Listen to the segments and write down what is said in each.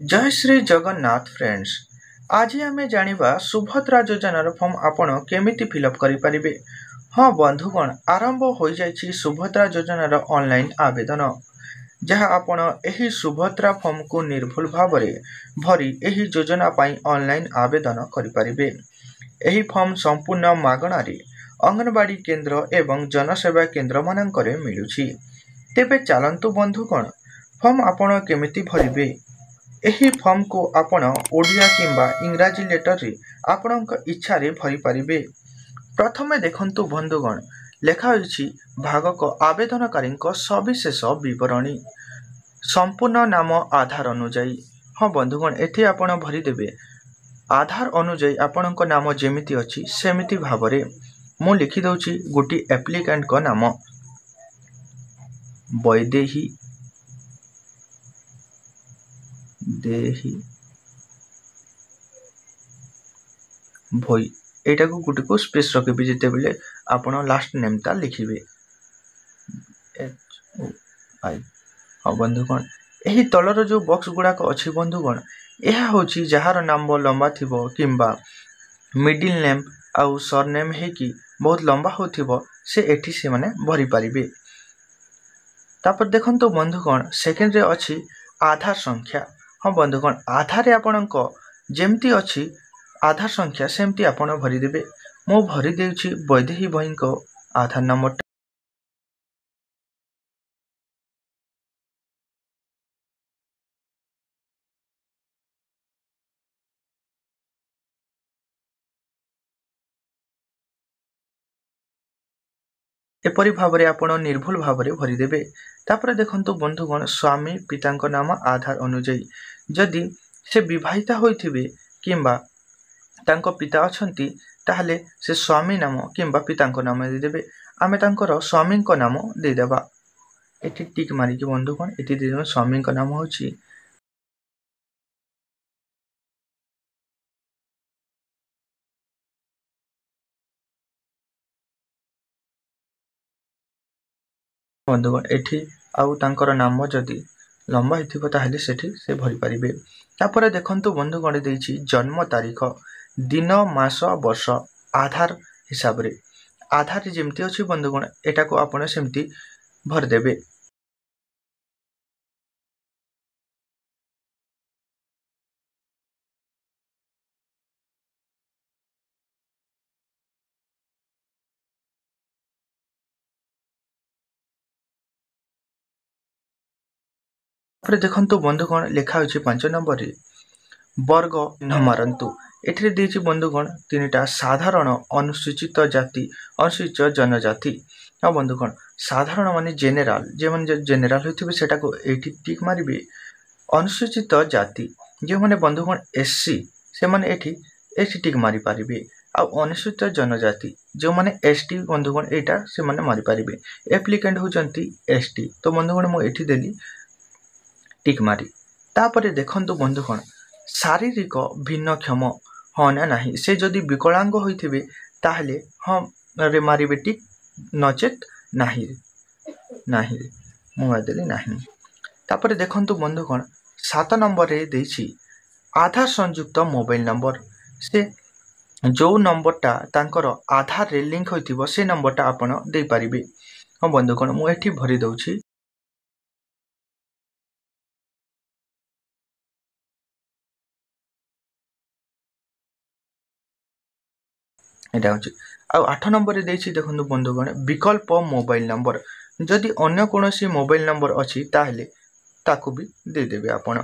जय श्री जगन्नाथ फ्रेंड्स। आज आमे जानिबा सुभद्रा योजनार फॉर्म आपण केमिति फिलअप करि परिबे। हाँ बंधुगण, आरंभ हो जाइछि सुभद्रा योजनार ऑनलाइन आवेदन, जहाँ आपण एही सुभद्रा फॉर्म को निर्भुल भावरे भरी एही योजना पाई ऑनलाइन आवेदन करि परिबे। एही फॉर्म संपूर्ण मागणारे अंगनवाड़ी केंद्र एवं जनसेवा केंद्र मानकरे मिलुछि। तेबे चलंतु बंधुगण, फॉर्म आपण केमिति भरिबे। एही फॉर्म को आपण ओडिया किंबा इंग्राजी लेटर रे आपणक इच्छा रे भरी परिबे। प्रथमे देखंतु बंधुगण, लेखा होइछि भागक आवेदनकारी सविशेष विवरणी, संपूर्ण नाम आधार अनुजाई। हाँ बंधुगण, एठी आपण भरी देबे आधार अनुजाई आपणक नाम जेमिति अछि सेमिति भावरे। मु लिखि दउछि गोटी एप्लिकेंट को नाम वैदेही देही भई, एटा को गुटी को स्पेस रखिबे जेते बेले आपण लास्ट नेम ता लिखिबे एच ओ आई। हाँ बंधुगण, एही तलर जो बॉक्स गुड़ाक अच्छी बंधुगण, यह होची जहार नाम लंबा थिबो किंबा मिडिल नेम आउ सरनेम है कि बहुत लंबा होथिबो से एठी से माने भरी परिबे। तापर देखंतु बंधुगण, सेकेंड रे अछि आधार संख्या। हाँ बंधुगण, आधार रे आपणक जेमती अछि आधार संख्या सेमती आपण भरी देबे। मो भरी देउछि वैदेही भईको आधार नंबर। एपरी भावरे आपण निर्भुल भावरे भरी देबे। तापर देखंतु बंधुगण, स्वामी पितांक नाम आधार अनुजाई जदि से विवाहिता होइथिबे किंबा तांको पिता अछंती ताहले से स्वामी नाम किंबा पितांक नाम देबे। आमे तांकर स्वामींक नाम दे देबा। एठी टिक मारी कि बंधुगण, एठी देबे स्वामींक नाम होछि बंधुगण। एठी आउ तांकर नाम जदि लंबा हिथिबो ताहले सेठी से भरि परिबे। तापर देखंतु बंधुगण, देछि जन्म तारीख, दिन मास वर्ष आधार हिसाब रे। आधार जेमती अछि बंधुगण, एटा को आपण सेमती भर देबे। तापर देखंतु बंधुगण, लेखा होछि 5 नंबर रे वर्ग चिन्ह मारंतु। एथिरे देछि बंधुगण तीनटा साधारण, अनुसूचित जाति, अनुसूचित जनजाति। हाँ बंधुगण, साधारण माने जेनेराल, जे माने जेनेराल होथिबे सेटा को एठी टिक मारिबे। अनुसूचित जाति जे माने बंधुगण एससी, से माने एठी एठी टिक मारि पारिबे। आ अनुसूचित जनजाति जो माने एसटी बंधुगण, एटा से माने मारि पारिबे। एप्लिकेंट होचंती एसटी, तो बंधुगण मु एठी देली टिक मारी। तापरे देखंतु बंधुगण, शारीरिक भिन्नक्षम हाँ ना नाही, से जदि विकलांग होइथिबे ताहले हाँ रे मारिबे टिक, नचेत नाही नाही मु देली नाही। तापरे देखंतु बंधुगण, 7 नंबर रे देछि आधार संयुक्त मोबाइल नंबर। से जो नंबरटा तांकर आधार रे लिंक होइथिबो से नंबरटा आपण दे पारिबे। हाँ बंधुगण, मु एठी भरि दउछि एटा होछि। आ 8 नंबर रे देछि देखंतु बंधुगण, विकल्प मोबाइल नंबर। जदि अन्य कोनोसी मोबाइल नंबर अछि ताहले ताकू भी दे देबे आपण।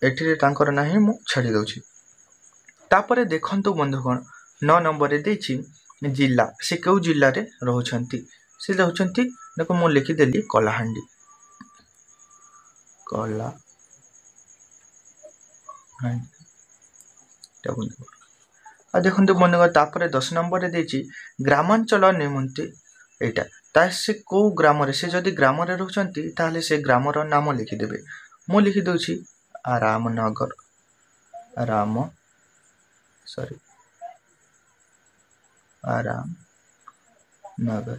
एठी रे तांकर नाही, मु छाडी दउछि। तापरे देखंतु बंधुगण, 9 नंबर रे देछि जिल्ला, से केउ जिल्ला रे रहउछंती। से रहउछंती, देखो मु लिखि देली कलाहांडी, कला हांडी। आ देखंतु बंधुगण, तापरे 10 नंबर रे देछि ग्रामांचल निमंते। एटा ता से को ग्राम रे, से जदि ग्राम रे रहउछंती ताहले से ग्रामर नाम लिखि देबे। मु लिखि दउछि रामनगर, राम सॉरी आराम नगर।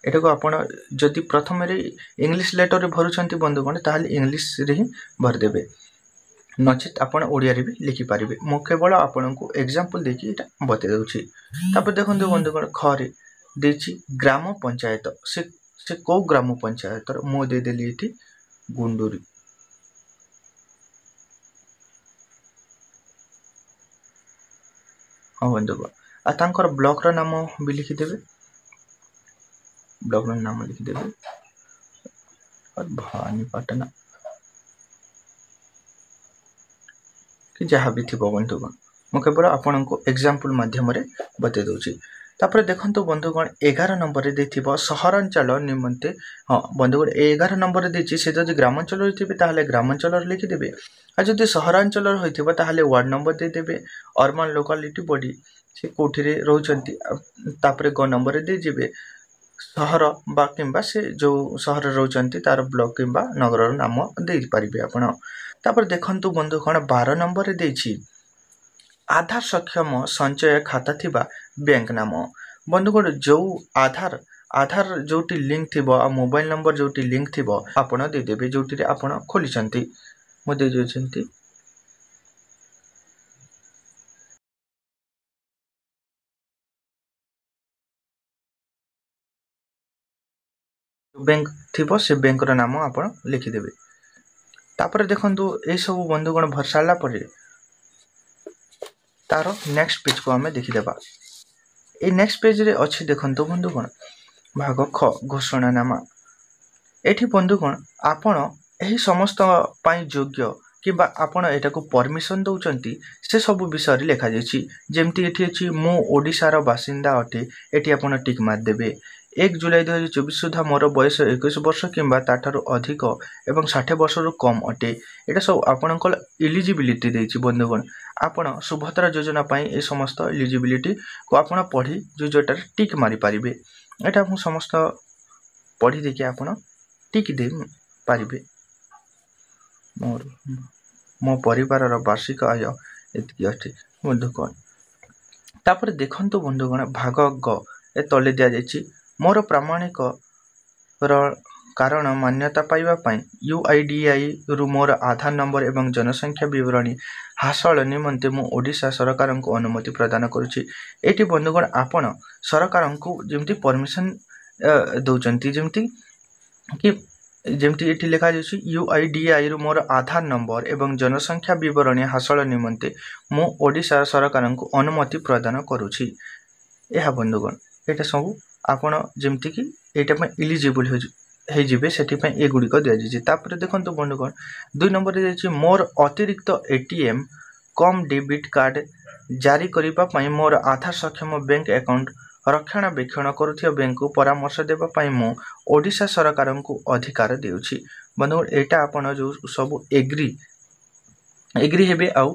एटा को आपण जदि प्रथम इंग्लिश लेटर भरुचंती बंधुगण ताहले इंग्लिश रे ही भर देबे नचित आपण ओडिया रे भी लिखि पारिबे मो केवल आपण को एग्जांपल देखि एटा बते दउछि तापर देखंतु बंधुगण ख रे देछि ग्राम पंचायत से को ग्राम पंचायत मो दे देली एठी गुंडूरी हाँ बंधुगण आ तांकर ब्लॉक रो नाम भी लिखि देबे ब्लॉक रो नाम लिखि देबे और भवानीपाटना कि जहाँ भी थी बंधुगण मु केवल आपण को एग्जांपल माध्यम रे बते दउछि तापर देखंतु बंधुगण 11 नंबर रे देथिबो सहरांचल निमंते हाँ बंधुगण 11 नंबर रे देछि से जदि ग्रामांचल होइथिबे ताहले ग्रामांचल रे लिखि देबे आ जदि सहरांचल होइथिबो ताहले वार्ड नंबर दे देबे अर्बन लोकालिटी बॉडी से कोठी रे रहउचंती तापर ग नंबर रे दे जेबे सहर बा किंबा से जो सहर रहउचंती तार ब्लॉक किंबा नगर रो नाम दे पारिबे आपण तापर देखंतु बंधुगण 12 नंबर रे देछि आधार सक्षम संचय खाता थिबा बैंक नाम बंधुगण जो आधार जोटी लिंक थिबो आ मोबाइल नंबर जोटी लिंक थिबो आपण दे देबे जोटी रे आपण खोलिचंती मो दे जोचंती बैंक थिबो से बैंक रो नाम आपण लिखि देबे तापर देखंतु ए सब बंधुगण भर साला परे तारो नेक्स्ट पेज को हमें देखि देबा ए नेक्स्ट पेज रे अछि देखंतु बंधुगण भाग ख घोषणानामा एठी बंधुगण आपण एही समस्त पाई योग्य किबा आपण एटा को परमिशन दउचंती से सब विषय रे लिखा जायछि जेमति एठी अछि मो ओडिसा रो बासिंदा अटे एठी आपण टिक मार देबे 1 जुलाई 2024 सुधा मोर बयस 21 वर्ष किंबा ताठारो अधिक एवं 60 वर्ष रो कम अटे एटा सब आपनकर एलिजिबिलिटी देछि बंधुगण आपण सुभद्रा योजना पाई ए समस्त एलिजिबिलिटी को आपण पढ़ी जोजोटा टिक मारी पारिबे एटा हम समस्त पढ़ी देखि आपण टिक दे पारिबे मोर मो परिवार रो वार्षिक आय एतकी अटे बंधुगण तापर देखंतु बंधुगण भाग ग ए तले दिया जायछि मोर प्रामाणिक कारण मान्यता पाइबा पाई UIDAI रु मोर आधार नंबर एवं जनसंख्या विवरणी हासिल निमंते मु ओडिशा सरकार को अनुमति प्रदान करूछि एटी बंधुगण आपण सरकार को जेमती परमिशन दउचंती जेमती कि जेमती एटी लिखा जायछि UIDAI रु मोर आधार नंबर एवं जनसंख्या विवरणी हासिल निमंते मु ओडिशा सरकार को अनुमति प्रदान करूछि एहा बंधुगण एटा सब आपण जेमती कि एटा पे एलिजिबल हे जिबे सेठी पे ए गुडी को दिया जिछि तापर देखंतु बंधुगण 2 नंबर रे जायछि मोर अतिरिक्त ATM कम डेबिट कार्ड जारी करिबा पई मोर आधार सक्षम बैंक अकाउंट रक्षणाबेक्षण करूथिया बैंक को परामर्श देबा पई मो ओडिशा सरकार को अधिकार देउछि बंधुगण एटा आपण जो सब एग्री हेबे आउ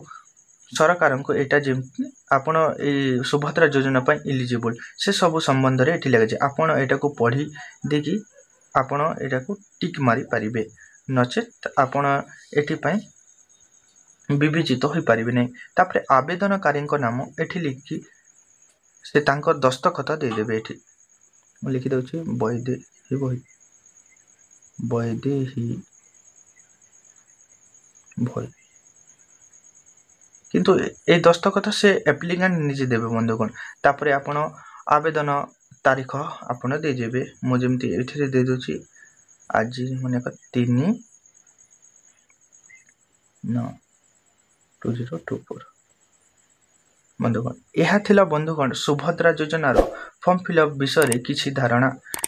सरकार को एटा जेमती आपण ए सुभद्रा योजना पई एलिजिबल से सब संबंध रे एठी लागै छै आपण एटा को पढ़ी देखि आपण एटा को टिक मारी पारिबे नचेत आपण एठी पई विवेचित होई पारिबे नै तापर आवेदनकारी को नाम एठी लिखि से तांकर दस्तखत दे देबे एठी म लिखि दउ छी वैदेही भय किंतु ए दस्तखत से एप्लिकेंट निजे देबे बंधुगण तापर आपण आवेदन तारीख आपण दे जेबे मो जेमती एठी दे दोची आज माने 3/9/2024 बंधुगण यह थिला बंधुगण सुभद्रा योजना रो फॉर्म फिलअप विषय रे किछि धारणा